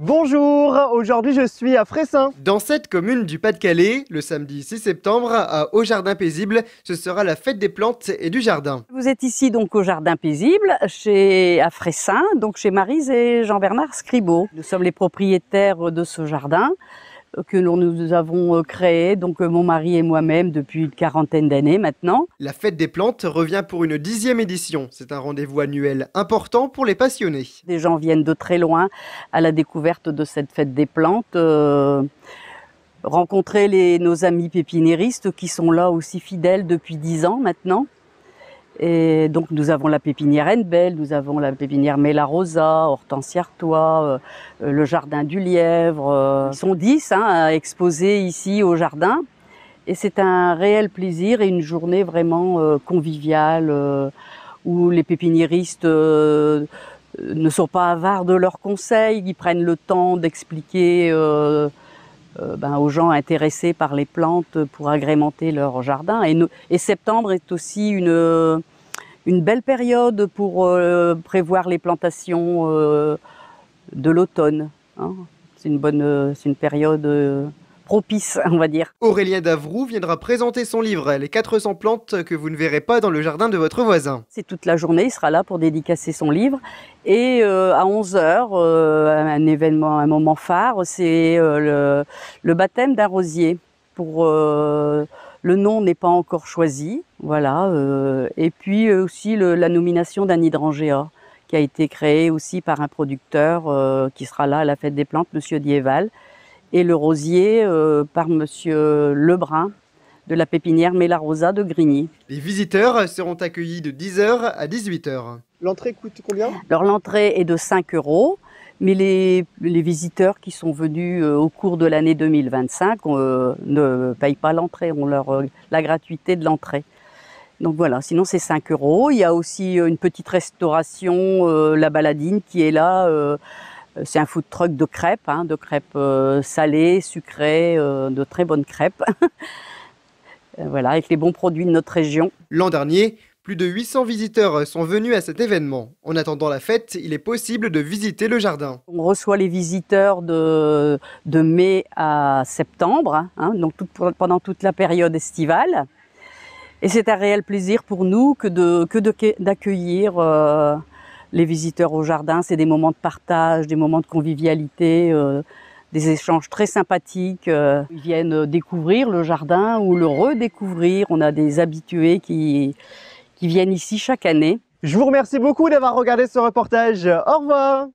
Bonjour, aujourd'hui je suis à Fressin. Dans cette commune du Pas-de-Calais, le samedi 6 septembre, au Jardin Paisible, ce sera la fête des plantes et du jardin. Vous êtes ici donc au Jardin Paisible, à Fressin, donc chez Maryse et Jean-Bernard Scribeau. Nous sommes les propriétaires de ce jardin que nous avons créé, donc mon mari et moi-même, depuis une quarantaine d'années maintenant. La fête des plantes revient pour une 10e édition. C'est un rendez-vous annuel important pour les passionnés. Des gens viennent de très loin à la découverte de cette fête des plantes. Rencontrer nos amis pépiniéristes qui sont là aussi fidèles depuis 10 ans maintenant. Et donc nous avons la pépinière Hennebelle, nous avons la pépinière Mélarosa, Hortensia Artois, le jardin du Lièvre. Ils sont 10 à exposer ici au jardin. Et c'est un réel plaisir et une journée vraiment conviviale où les pépiniéristes ne sont pas avares de leurs conseils, ils prennent le temps d'expliquer aux gens intéressés par les plantes pour agrémenter leur jardin. Et septembre est aussi une belle période pour prévoir les plantations de l'automne. Hein. C'est une période propice, on va dire. Aurélien Davroux viendra présenter son livre, Les 400 plantes que vous ne verrez pas dans le jardin de votre voisin. C'est toute la journée, il sera là pour dédicacer son livre. Et à 11h, un événement, un moment phare, c'est le baptême d'un rosier. Le nom n'est pas encore choisi, voilà. Et puis aussi la nomination d'un hydrangea qui a été créé aussi par un producteur qui sera là à la fête des plantes, Monsieur Dieval. Et le rosier par Monsieur Lebrun de la pépinière Mélarosa de Grigny. Les visiteurs seront accueillis de 10h à 18h. L'entrée coûte combien? Alors l'entrée est de 5 €, mais les visiteurs qui sont venus au cours de l'année 2025 ne payent pas l'entrée, ont la gratuité de l'entrée. Donc voilà, sinon c'est 5 €. Il y a aussi une petite restauration, La Baladine, qui est là. C'est un food truck de crêpes salées, sucrées, de très bonnes crêpes. Voilà, avec les bons produits de notre région. L'an dernier, plus de 800 visiteurs sont venus à cet événement. En attendant la fête, il est possible de visiter le jardin. On reçoit les visiteurs de mai à septembre, donc pendant toute la période estivale. Et c'est un réel plaisir pour nous d'accueillir les visiteurs au jardin. C'est des moments de partage, des moments de convivialité, des échanges très sympathiques. Ils viennent découvrir le jardin ou le redécouvrir. On a des habitués qui viennent ici chaque année. Je vous remercie beaucoup d'avoir regardé ce reportage. Au revoir.